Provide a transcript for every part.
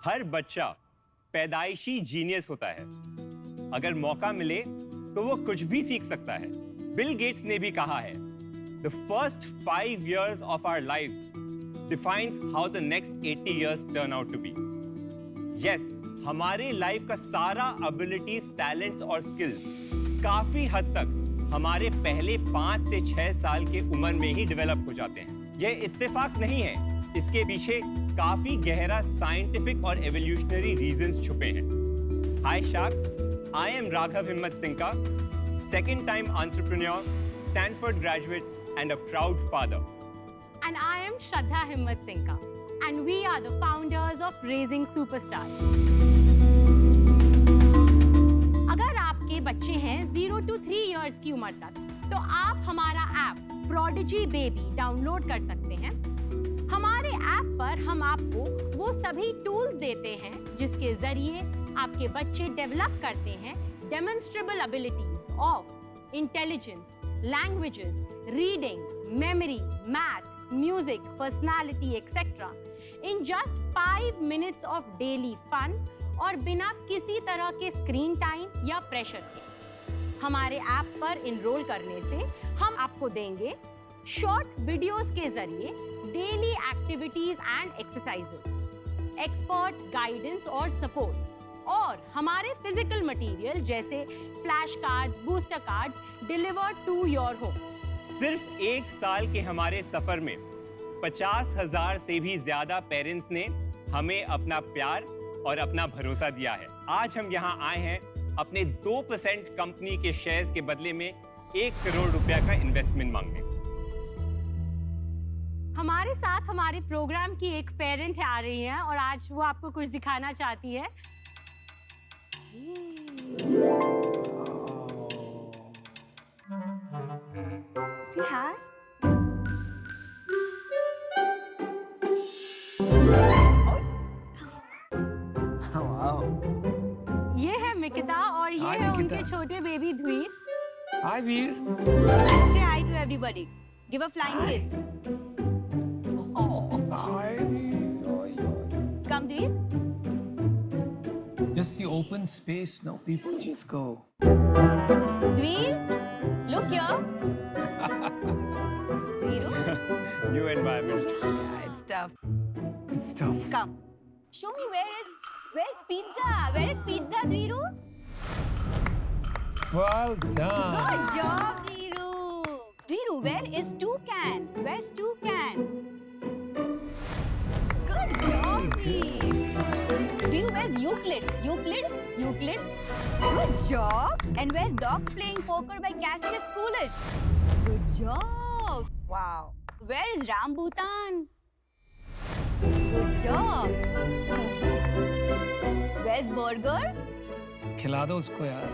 हर बच्चा पैदाइशी जीनियस होता है। अगर मौका मिले तो वो कुछ भी सीख सकता है। बिल गेट्स ने भी कहा है, The first 5 years of our lives defines how the next 80 years turn out to be. Yes, हमारे लाइफ का सारा एबिलिटीज, टैलेंट्स और स्किल्स काफी हद तक हमारे पहले 5 से 6 साल के उम्र में ही डेवलप हो जाते हैं। यह इत्तेफाक नहीं है, इसके पीछे काफी गहरा साइंटिफिक और एवोल्यूशनरी रीजंस छुपे हैं। हाय शाक, आई एम राघव हिम्मत सिंका, second time entrepreneur, Stanford graduate and a proud father. And I am Shraddha Himmat Singka, and we are the founders of Raising Superstars. अगर आपके बच्चे हैं 0 to 3 years की उम्र तक, तो आप हमारा ऐप Prodigy Baby डाउनलोड कर सकते हैं। हमारे ऐप पर हम आपको वो सभी टूल्स देते हैं जिसके जरिए आपके बच्चे डेवलप करते हैं demonstrable abilities of intelligence, languages, reading, memory, math, music, personality, etc. in just 5 minutes of daily fun और बिना किसी तरह के स्क्रीन टाइम या प्रेशर के। हमारे ऐप पर इनरोल करने से हम आपको देंगे शॉर्ट वीडियोस के जरिए daily activities and exercises, expert guidance और सपोर्ट, और हमारे फिजिकल मटेरियल जैसे flash cards, booster cards delivered to your home. सिर्फ 1 साल के हमारे सफर में 50,000 से भी ज्यादा पेरेंट्स ने हमें अपना प्यार और अपना भरोसा दिया है। आज हम यहाँ आए हैं अपने 2% कंपनी के शेयर्स के बदले में 1 करोड़ रुपया का इन्वेस्टमेंट मांगने। हमारे साथ हमारे प्रोग्राम की एक पेरेंट आ रही है और आज वो आपको कुछ दिखाना चाहती है। Say hi. Wow. ये है मिकिता और ये Hi, है मिकिता. उनके छोटे baby धुईर। Hi, Veer. Say hi to everybody. Give a flying kiss. Hi, Veer. Come, Dweer. Just the open space now. People just go. Dweer, look here. Dweeru, New environment. yeah, it's tough. It's tough. Come. Show me where's pizza? Where is pizza, Dweeru? Well done. Good job, Dweeru. Dweeru, where is Toucan? Where's Toucan? Good job, Dweer. Dweeru, where's Euclid? Euclid. Good job. And where's Dogs Playing Poker by Cassius Coolidge? Good job. Wow. Where is Rambutan? Good job. Where's Burger? खिला दो उसको यार.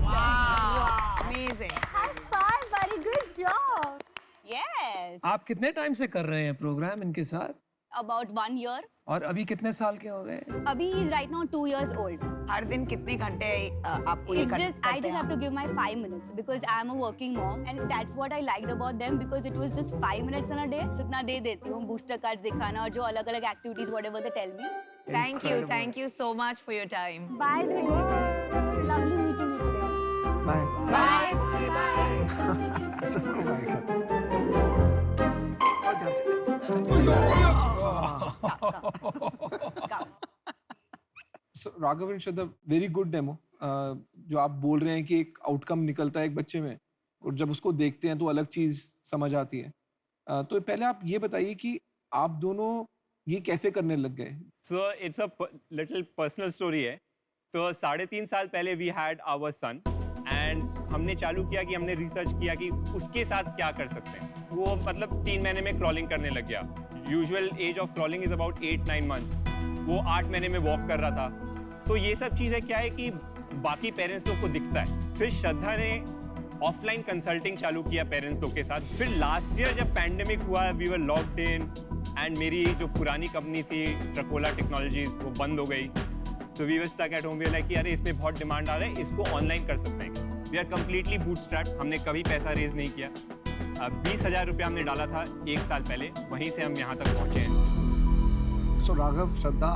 Wow. Amazing. High five, buddy. Good job. Yes. आप कितने time से कर रहे हैं प्रोग्राम इनके साथ? About 1 year. और अभी कितने साल के हो गए? Abhi is right now 2 years old. हर दिन कितने घंटे आपको ये It's करते just I just have to give my 5 minutes because I am a working mom and that's what I liked about them because it was just 5 minutes in a day. So इतना दे देती हूँ booster cards दिखाना और जो अलग-अलग activities whatever they tell me. Thank you so much for your time. Bye, Dhruv. It's lovely meeting you today. Bye. Bye. सबको bye कर. So, Raghav and Shraddha, very good demo. जो आप बोल रहे हैं कि एक आउटकम निकलता है एक बच्चे में और जब उसको देखते हैं तो अलग चीज समझ आती है। तो पहले आप ये बताइए कि आप दोनों ये कैसे करने लग गए? So it's a little personal story है। तो 3.5 साल पहले we had our son and हमने चालू किया कि हमने रिसर्च किया कि उसके साथ क्या कर सकते हैं। वो मतलब 3 महीने में क्रॉलिंग करने लग गया। Usual age of crawling is about 8-9 months. वो 8 महीने में वॉक कर रहा था। तो ये सब चीज़ें क्या है कि बाकी पेरेंट्स लोग को दिखता है। फिर श्रद्धा ने ऑफलाइन कंसल्टिंग चालू किया पेरेंट्स लोग के साथ। फिर लास्ट ईयर जब पैंडेमिक हुआ, we were locked in and मेरी जो पुरानी कंपनी थी ट्रकोला टेक्नोलॉजीज वो बंद हो गई। So we were stuck at home. We were like कि अरे इसमें बहुत डिमांड आ रहा है, इसको ऑनलाइन कर सकते हैं। We are completely bootstrapped. हमने कभी पैसा रेज नहीं किया। 20,000 रुपया हमने डाला था 1 साल पहले, वहीं से हम यहाँ तक पहुँचे हैं। सो राघव, श्रद्धा,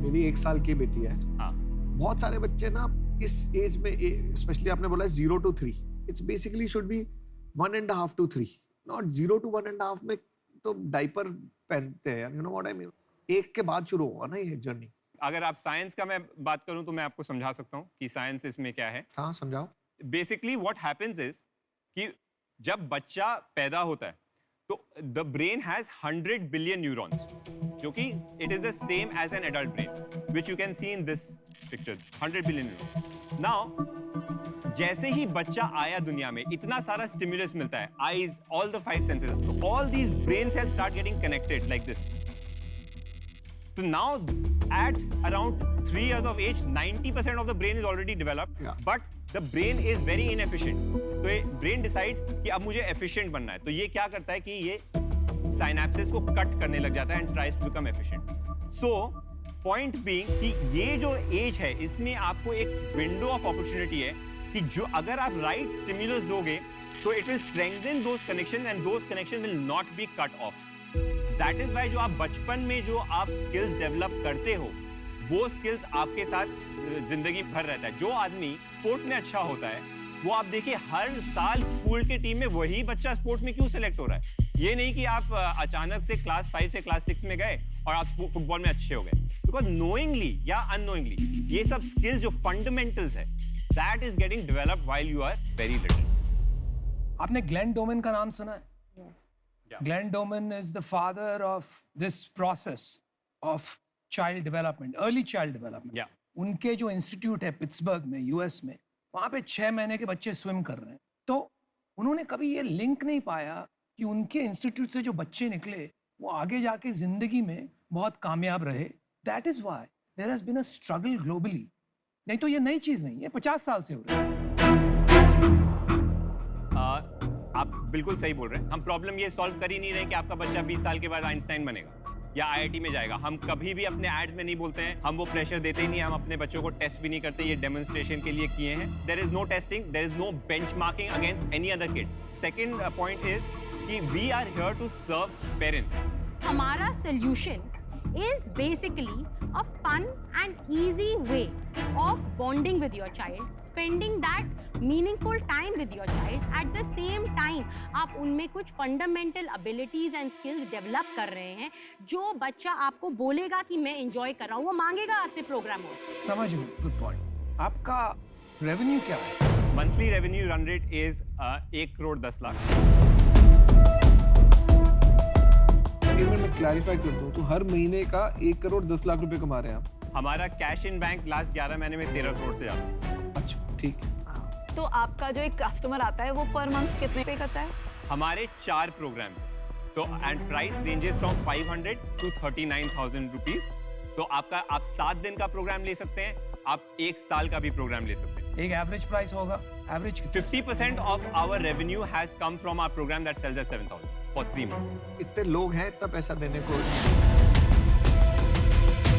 मेरी 1 साल की बेटी है। हाँ। बहुत सारे बच्चे ना इस एज में, स्पेशली आपने बोला 0 to 3, it's basically should be 1.5 to 3, not 0 to 1.5 में तो डाइपर पहनते हैं, you know what I mean. 1 के बाद शुरू होगा ना ये जर्नी। अगर आप साइंस का मैं बात करूं तो मैं आपको समझा सकता हूं कि साइंस इसमें क्या है। हाँ, समझाओ। बेसिकली व्हाट हैपेंस इज कि जब बच्चा पैदा होता है तो the brain has 100 billion neurons, जो कि it is the same as an adult brain, which you can see in this picture, 100 billion neurons. Now जैसे ही बच्चा आया दुनिया में, इतना सारा स्टिमुलस मिलता है, आईज, ऑल द 5 सेंसेस, तो all these brain cells start getting connected like this. So now, at around 3 years of age, 90% of the brain is already developed, Yeah. but the brain is very inefficient. तो ये brain decides कि अब मुझे efficient बनना है, तो ये क्या करता है कि ये synapses को cut करने लग जाता है and tries to become efficient. So, point being कि ये जो age है, इसमें आपको एक window of opportunity है कि जो अगर आप right stimulus दोगे, तो it will strengthen those connections and those connections will not be cut off. That is why जो आप बचपन में जो आप स्किल्स डेवलप करते हो, वो स्किल्स आपके साथ जिंदगी भर रहता है। जो आदमी स्पोर्ट्स में अच्छा होता है, वो आप देखिए हर साल स्कूल के टीम में वही बच्चा स्पोर्ट्स में क्यों सेलेक्ट हो रहा है। ये नहीं कि आप अचानक से क्लास 5 से क्लास 6 में गए और आप फुटबॉल में अच्छे हो गए, बिकॉज नोइंगली या अननोइंगली ये सब स्किल्स जो फंडामेंटल्स है, that is getting developed while you are very little. आपने ग्लेन डोमन का नाम सुना है? Glenn Doman is the father of this process of child development, early child development. Yeah. उनके जो इंस्टीट्यूट है पिट्सबर्ग में, यूएस में, वहाँ पे 6 महीने के बच्चे स्विम कर रहे हैं। तो उन्होंने कभी ये लिंक नहीं पाया कि उनके इंस्टीट्यूट से जो बच्चे निकले वो आगे जाके जिंदगी में बहुत कामयाब रहे। That is why there has been a struggle globally. नहीं तो ये नई चीज नहीं है, 50 साल से हो रही है। आप बिल्कुल सही बोल रहे हैं। हम प्रॉब्लम ये सॉल्व कर ही नहीं रहे कि आपका बच्चा 20 साल के बाद आइंस्टाइन बनेगा या आईआईटी में जाएगा। हम कभी भी अपने एड्स में नहीं बोलते हैं, हम वो प्रेशर देते ही नहीं, हम अपने बच्चों को टेस्ट भी नहीं करते। ये डेमोन्स्ट्रेशन के लिए किए हैं। There is no testing, there is no benchmarking against any other kid. Second point is कि we are here to serve parents. हमारा solution is basically a fun and easy way of bonding with your child, spending that meaningful time with your child. At the same time, आप उनमें कुछ fundamental abilities and skills develop कर रहे हैं, जो बच्चा आपको बोलेगा कि मैं enjoy कर रहा हूँ, वो मांगेगा आपसे प्रोग्राम हो। समझ गए, गुड पॉइंट। आपका रेवेन्यू क्या है? Monthly revenue run rate is 1 crore 10 lakh. एक मिनट में क्लैरिफाई कर दूं, तो हर महीने का 1 करोड़ 10 लाख रुपए कमा रहे हैं आप? हमारा कैश इन बैंक लास्ट 11 महीने में 13 करोड़ से ज्यादा। अच्छा, ठीक है। तो आपका जो एक कस्टमर आता है वो पर मंथ कितने पे करता है? हमारे 4 प्रोग्राम्स हैं, तो and price ranges from 500 to 39,000 rupees. तो आप 7 दिन का प्रोग्राम ले सकते हैं, आप 1 साल का भी प्रोग्राम ले सकते हैं। एक एवरेज प्राइस होगा? Average 50% of our revenue has come from our program that sells at 7,000 for 3 months. इतने लोग हैं इतना पैसा देने को।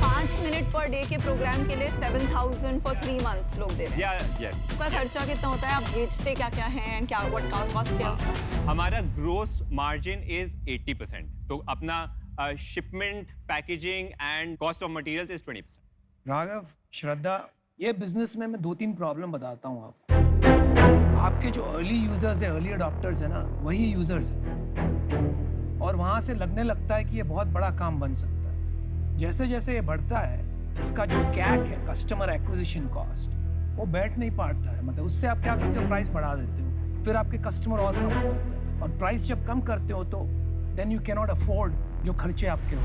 5 मिनट पर डे के प्रोग्राम के लिए 7,000 फॉर 3 मंथ्स लोग दे रहे हैं। या यस। उसका खर्चा कितना होता है? आप बेचते क्या क्या हैं एंड क्या व्हाट कॉस्ट क्या है उसका? हमारा ग्रोस मार्जिन इज 80%, तो अपना shipment, packaging and cost of materials is 20%। Raghav, Shraddha, ये बिजनेस में मैं 2-3 प्रॉब्लम बताता हूँ आपको। आपके जो अर्ली यूजर्स है, अर्ली अडॉप्टर्स है ना, वही यूजर्स हैं, और वहाँ से लगने लगता है कि ये बहुत बड़ा काम बन सकता है। जैसे जैसे ये बढ़ता है, इसका जो कैक है, कस्टमर एक्विजिशन कॉस्ट, वो बैठ नहीं पाता है। मतलब उससे आप क्या करते हो, प्राइस बढ़ा देते हो, फिर आपके कस्टमर और कम हो जाते हैं, और प्राइस जब कम करते हो तो देन यू कैन नॉट अफोर्ड जो खर्चे आपके हो।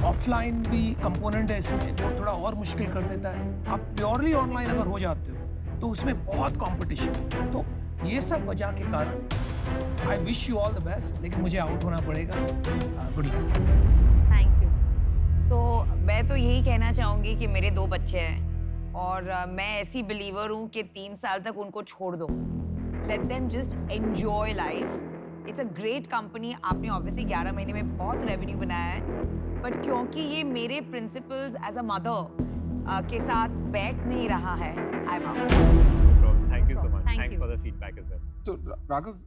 ऑफलाइन भी कंपोनेंट है इसमें, जो थोड़ा और मुश्किल कर देता है। आप प्योरली ऑनलाइन अगर हो जाते हो तो उसमें बहुत कंपटीशन है। तो ये सब वजह के कारण I wish you all the best, लेकिन मुझे आउट होना पड़ेगा। Good luck. Thank you. तो मैं तो यही कहना चाहूँगी कि मेरे 2 बच्चे हैं और मैं ऐसी बिलीवर हूँ कि 3 साल तक उनको छोड़ दो। Let them just enjoy life. It's a great company. आपने ऑब्वियसली 11 महीने में बहुत रेवेन्यू बनाया है, बट क्योंकि ये मेरे प्रिंसिपल्स एज अ मदर के साथ बैठ नहीं रहा है, I am out. Thank you so much, Thank thanks you. For the feedback as well. तो राघव,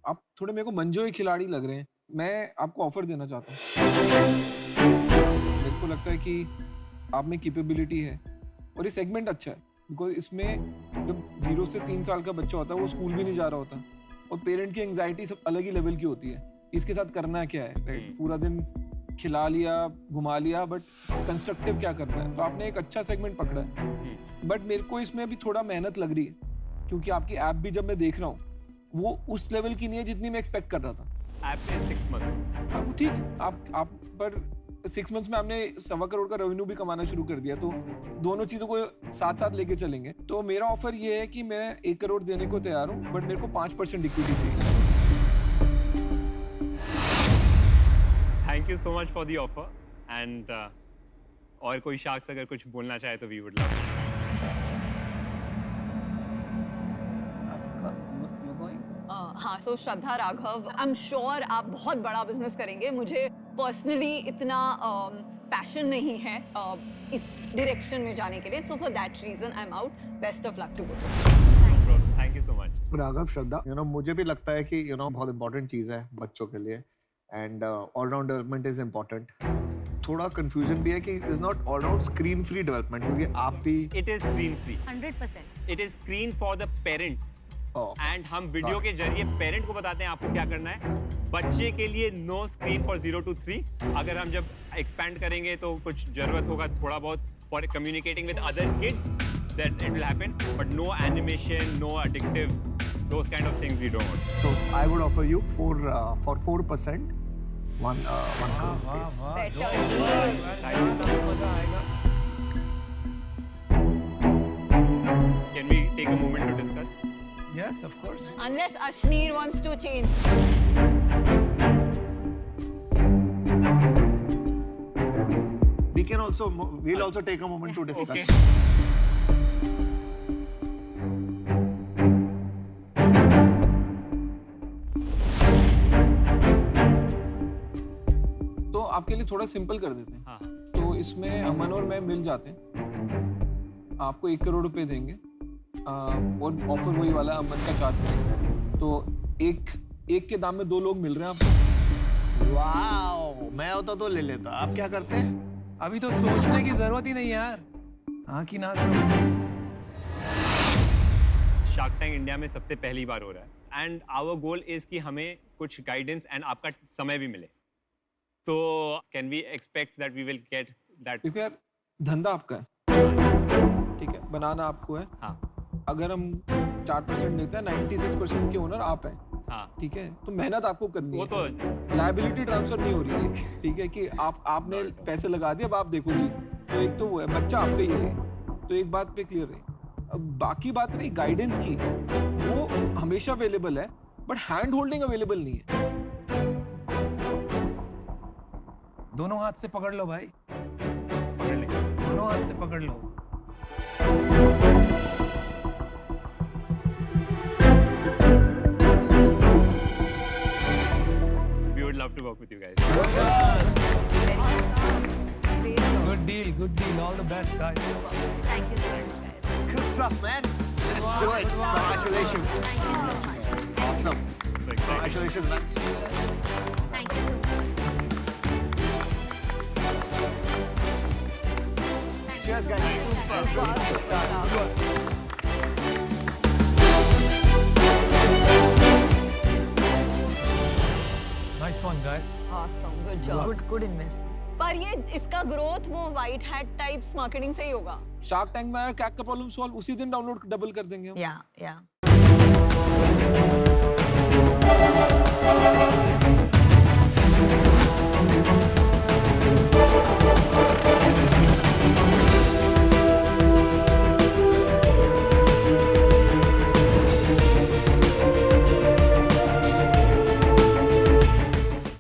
आप थोड़े मेरे को मंजो ही खिलाड़ी लग रहे हैं। मैं आपको ऑफर देना चाहता हूँ। मेरे को लगता है कि आप में कैपेबिलिटी है और ये सेगमेंट अच्छा है, बिकॉज इसमें जब 0 से 3 साल का बच्चा होता है वो स्कूल भी नहीं जा रहा होता और पेरेंट की एंग्जाइटी सब अलग ही लेवल की होती है, इसके साथ करना क्या है, राइट? पूरा दिन खिला लिया, घुमा लिया, बट कंस्ट्रक्टिव क्या करना है। तो आपने एक अच्छा सेगमेंट पकड़ा है, बट मेरे को इसमें अभी थोड़ा मेहनत लग रही है, क्योंकि आपकी ऐप भी जब मैं देख रहा हूँ वो उस लेवल की नहीं है जितनी मैं एक्सपेक्ट कर रहा था। ऐप में 6 मंथ। अब ठीक है, आप पर 6 मंथ्स में आपने 1.25 करोड़ का रेवेन्यू भी कमाना शुरू कर दिया, तो दोनों चीजों को साथ साथ लेके चलेंगे। तो मेरा ऑफर ये है कि मैं 1 करोड़ देने को तैयार हूँ, बट मेरे को 5% इक्विटी चाहिए। Thank you so much for the offer and और कोई शार्क्स अगर कुछ बोलना चाहे तो वी वुड लव। हाँ, so Shraddha Raghav, I am sure आप बहुत बड़ा बिजनेस करेंगे। मुझे पर्सनली इतना पैशन नहीं है इस डायरेक्शन में जाने के लिए, so for that reason I am out. Best of luck to both. Thank you so much. Raghav, Shraddha, मुझे भी लगता है कि बहुत इंपॉर्टेंट चीज़ है बच्चों के लिए and all-round development is important. थोड़ा कंफ्यूजन भी है कि is not all-round screen free development, क्योंकि आप भी it is screen free. 100%। It is screen for the parent and हम वीडियो के जरिए पेरेंट को बताते हैं आपको क्या करना है। बच्चे के लिए नो स्क्रीन फॉर 0 to 3। अगर हम जब एक्सपैंड करेंगे तो कुछ जरूरत होगा थोड़ा बहुत for communicating with other kids, that it will happen, but no animation, no addictive, those kind of things we don't want. So I would offer you for 4% 1 crore rupees. मजा आएगा। Can we take a moment to discuss? Yes, of course. Unless Ashneer wants to change. We'll also take a moment to discuss. तो आपके लिए थोड़ा simple कर देते हैं। हाँ। तो इसमें अमन और मैं मिल जाते हैं, आपको 1 करोड़ रुपए देंगे और ऑफर वही वाला, अमन का 4%। तो एक के दाम में 2 लोग मिल रहे हैं आपको। वाओ, मैं होता तो ले लेता। आप क्या करते हैं? अभी तो सोचने की जरूरत ही नहीं यार, हाँ कि ना करो। शार्क टैंक इंडिया में सबसे पहली बार हो रहा है एंड आवर गोल इज कि हमें कुछ गाइडेंस एंड आपका समय भी मिले। तो can we expect that we will get that? देखो यार, धंधा आपका है, ठीक है, बनाना आपको है। हाँ अगर हम 4% लेते हैं, 96% के ओनर आप हैं, हाँ ठीक है, तो मेहनत आपको करनी वो है। तो लायबिलिटी ट्रांसफर नहीं हो रही है, ठीक है, कि आपने पैसे लगा दिए, अब आप देखो जी। तो एक तो वो है, बच्चा आपका ही है, तो एक बात पे क्लियर है। अब बाकी बात रही गाइडेंस की, वो हमेशा अवेलेबल है, बट हैंड होल्डिंग अवेलेबल नहीं है। दोनों हाथ से पकड़ लो भाई, पकड़ लेंगे। दोनों हाथ से पकड़ लो। We would love to work with you guys. Good deal. All the best, guys. Thank you so much, guys. Good stuff, man. Let's do it. Congratulations. Thank you so much. Awesome. So excited. Congratulations, man. Thank you so much. Cheers, guys. Nice one, guys. Awesome, good job. Good investment. पर ये इसका growth वो white hat types marketing से ही होगा। Shark tank में आया, कैक का problem solve, उसी दिन डाउनलोड डबल कर देंगे हम। या